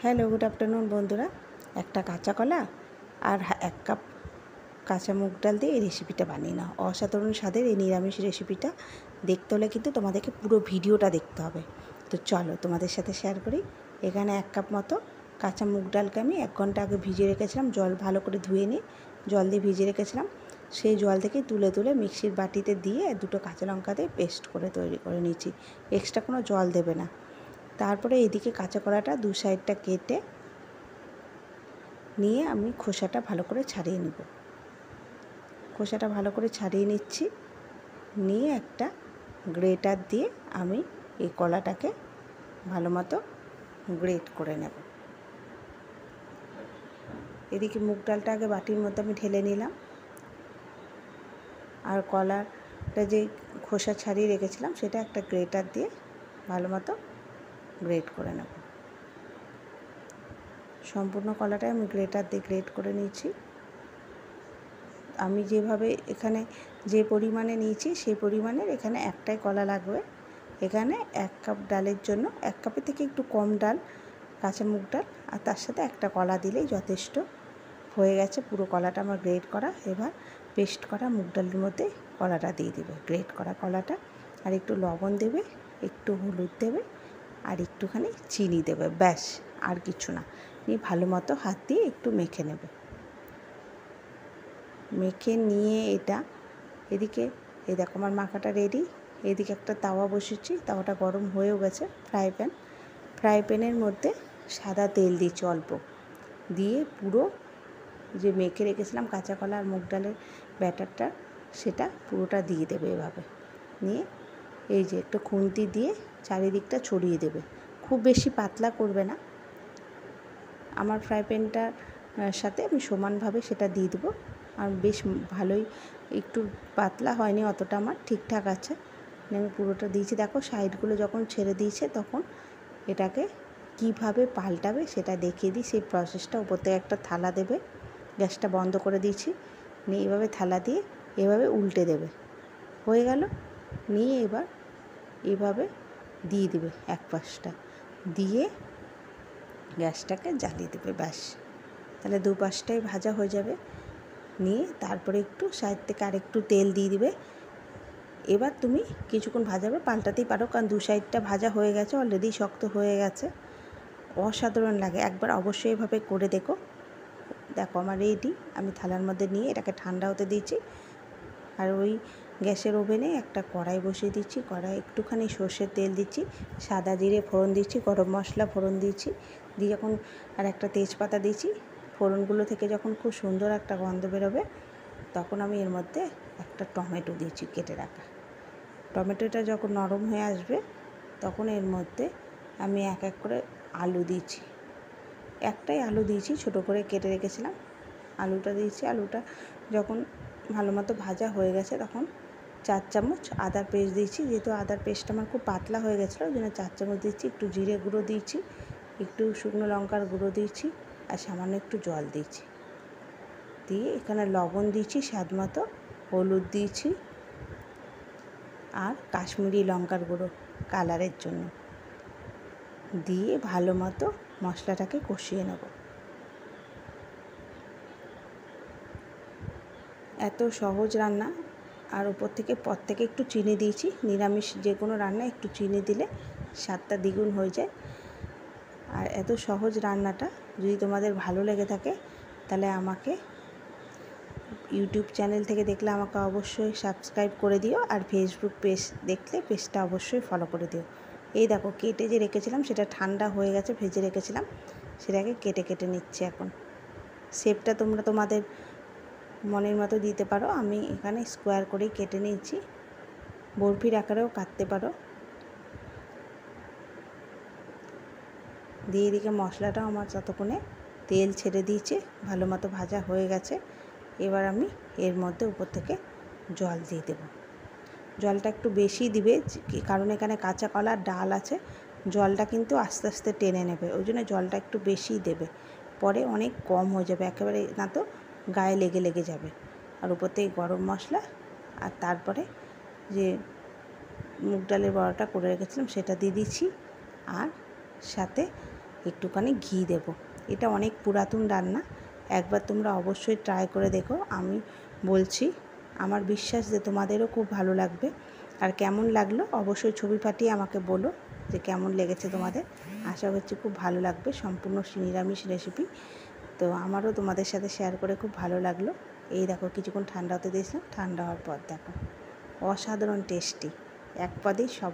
Hello, good afternoon বন্ধুরা। একটা কাঁচা কলা আর 1 কাপ কাঁচা মুগ ডাল দিয়ে এই রেসিপিটা বানিয়ে নাও। অসাধারণ স্বাদের এই নিরামিষ রেসিপিটা দেখতে হলে কিন্তু তোমাদেরকে পুরো ভিডিওটা দেখতে হবে। তো চলো তোমাদের সাথে শেয়ার করি। এখানে 1 কাপ মতো কাঁচা মুগ ডালকে আমি 1 ঘন্টা আগে ভিজিয়ে রেখেছিলাম। জল ভালো করে ধুয়ে নিয়ে জল দিয়ে ভিজিয়ে রেখেছিলাম। সেই জল থেকে তুলে তুলে মিক্সির বাটিতে দিয়ে 2টো কাঁচা লঙ্কা দিয়ে পেস্ট করে তৈরি করে নিয়েছি। এক্সট্রা কোনো জল দেবে না। তারপরে এদিকে কাঁচা কলাটা 2 সাইডটা কেটে নিয়ে আমি খোসাটা ভালো করে ছাড়িয়ে নেব। খোসাটা ভালো করে ছাড়িয়ে নিচ্ছি। নিয়ে একটা গ্রেটার দিয়ে আমি এই কলাটাকে ভালো মতো গ্রেট করে নেব। এদিকে মুগ ডালটা আগে বাটির মধ্যে আমি ঢেলে নিলাম, আর কলাটা যে খোসা ছাড়িয়ে রেখেছিলাম সেটা একটা গ্রেটার দিয়ে ভালো মতো গ্রেট করে নেব। সম্পূর্ণ কলাটাই আমি গ্রেটার দিয়ে গ্রেট করে নিয়েছি। আমি যেভাবে এখানে যে পরিমাণে নিয়েছি সেই পরিমাণের এখানে একটাই কলা লাগবে। এখানে 1 কাপ ডালের জন্য 1 কাপের থেকে একটু কম ডাল, কাঁচা মুগ ডাল, আর তার সাথে একটা কলা দিলেই যথেষ্ট হয়ে গেছে। পুরো কলাটা আমার গ্রেট করা। এবার পেস্ট করা মুগ ডালের মধ্যে কলাটা দিয়ে দেবে, গ্রেট করা কলাটা, আর একটু লবণ দেবে, একটু হলুদ দেবে, আর একটুখানি চিনি দেবে, ব্যাস, আর কিছু না। নিয়ে ভালো মতো হাত দিয়ে একটু মেখে নেবে। মেখে নিয়ে এটা এদিকে এই দেখো আমার মাখাটা রেডি। এদিকে একটা তাওয়া বসিয়েছি, তাওয়াটা গরম হয়েও গেছে। ফ্রাই প্যানের মধ্যে সাদা তেল দিয়েছি অল্প, দিয়ে পুরো যে মেখে রেখেছিলাম কাঁচা কলা আর মুগ ডালের ব্যাটারটা সেটা পুরোটা দিয়ে দেবে। এভাবে নিয়ে এই যে একটু খুন্তি দিয়ে চারিদিকটা ছড়িয়ে দেবে। খুব বেশি পাতলা করবে না। আমার ফ্রাই প্যানটার সাথে আমি সমানভাবে সেটা দিয়ে দেবো। আর বেশ ভালোই, একটু পাতলা হয়নি অতটা, আমার ঠিকঠাক আছে। আমি পুরোটা দিয়েছি। দেখো সাইডগুলো যখন ছেড়ে দিয়েছে তখন এটাকে কিভাবে পাল্টাবে সেটা দেখিয়ে দিই। সেই প্রসেসটা উপর থেকে একটা থালা দেবে, গ্যাসটা বন্ধ করে দিয়েছি, নিয়ে এভাবে থালা দিয়ে এভাবে উল্টে দেবে। হয়ে গেল। নিয়ে এবার এভাবে দিয়ে দেবে এক পাশটা, দিয়ে গ্যাসটাকে জ্বালিয়ে দেবে, ব্যাস। তাহলে দু পাশটাই ভাজা হয়ে যাবে। নিয়ে তারপরে একটু সাইড থেকে আরেকটু তেল দিয়ে দিবে। এবার তুমি কিছুক্ষণ ভাজাবে, পাল্টাতেই পারো, কারণ দু সাইডটা ভাজা হয়ে গেছে, অলরেডি শক্ত হয়ে গেছে। অসাধারণ লাগে, একবার অবশ্যই এভাবে করে দেখো। দেখো আমার রেডি। আমি থালার মধ্যে নিয়ে এটাকে ঠান্ডা হতে দিয়েছি। আর ওই গ্যাসের ওভেনে একটা কড়াই বসিয়ে দিচ্ছি। কড়াই একটুখানি সর্ষের তেল দিচ্ছি, সাদা জিরে ফোড়ন দিচ্ছি, গরম মশলা ফোড়ন দিয়েছি, দিয়ে যখন আর একটা তেজপাতা দিয়েছি, ফোড়নগুলো থেকে যখন খুব সুন্দর একটা গন্ধ বেরোবে তখন আমি এর মধ্যে একটা টমেটো দিয়েছি কেটে রাখা। টমেটোটা যখন নরম হয়ে আসবে তখন এর মধ্যে আমি এক এক করে আলু দিয়েছি। একটাই আলু দিয়েছি, ছোটো করে কেটে রেখেছিলাম, আলুটা দিয়েছি। আলুটা যখন ভালো মতো ভাজা হয়ে গেছে তখন 4 চামচ আদার পেস্ট দিয়েছি। যেহেতু আদার পেস্টটা আমার খুব পাতলা হয়ে গেছিলো ওই জন্য 4 চামচ দিচ্ছি। একটু জিরে গুঁড়ো দিয়েছি, একটু শুকনো লঙ্কার গুঁড়ো দিয়েছি, আর সামান্য একটু জল দিয়েছি। দিয়ে এখানে লবণ দিয়েছি স্বাদ মতো, হলুদ দিয়েছি, আর কাশ্মীরি লঙ্কার গুঁড়ো কালারের জন্য দিয়ে ভালো মতো মশলাটাকে কষিয়ে নেব। এত সহজ রান্না, আর ওপর থেকে একটু চিনি দিয়েছি। নিরামিষ যে কোনো রান্নায় একটু চিনি দিলে স্বাদটা দ্বিগুণ হয়ে যায়। আর এত সহজ রান্নাটা যদি তোমাদের ভালো লেগে থাকে তাহলে আমাকে ইউটিউব চ্যানেল থেকে দেখলে আমাকে অবশ্যই সাবস্ক্রাইব করে দিও, আর ফেসবুক পেজ দেখলে পেজটা অবশ্যই ফলো করে দিও। এই দেখো কেটে যে রেখেছিলাম সেটা ঠান্ডা হয়ে গেছে, ভেজে রেখেছিলাম, সেটাকে কেটে নিচ্ছি এখন। শেপটা তোমরা তোমাদের মনের মতো দিতে পারো। আমি এখানে স্কোয়ার করেই কেটে নিয়েছি, বরফির আকারেও কাটতে পারো। দিয়ে এদিকে মশলাটাও আমার ততক্ষণে তেল ছেড়ে দিয়েছে, ভালো মতো ভাজা হয়ে গেছে। এবার আমি এর মধ্যে উপর থেকে জল দিয়ে দেব। জলটা একটু বেশি দিবে, কারণ এখানে কাঁচা কলার ডাল আছে, জলটা কিন্তু আস্তে আস্তে টেনে নেবে, ওই জন্য জলটা একটু বেশিই দেবে। পরে অনেক কম হয়ে যাবে, একেবারে না তো গায়ে লেগে যাবে। আর উপর থেকে গরম মশলা, আর তারপরে যে মুগ ডালের বড়াটা করে রেখেছিলাম সেটা দিয়ে দিচ্ছি, আর সাথে একটুখানি ঘি দেব। এটা অনেক পুরাতন রান্না, একবার তোমরা অবশ্যই ট্রাই করে দেখো। আমি বলছি, আমার বিশ্বাস যে তোমাদেরও খুব ভালো লাগবে। আর কেমন লাগলো অবশ্যই ছবি পাঠিয়ে আমাকে বলো যে কেমন লেগেছে তোমাদের। আশা করছি খুব ভালো লাগবে, সম্পূর্ণ নিরামিষ রেসিপি। তো আমারও তোমাদের সাথে শেয়ার করে খুব ভালো লাগলো। এই দেখো কিছুক্ষণ ঠান্ডা হতে দিয়েছিলাম, ঠান্ডা হওয়ার পর দেখো অসাধারণ টেস্টি, এক পদেই সব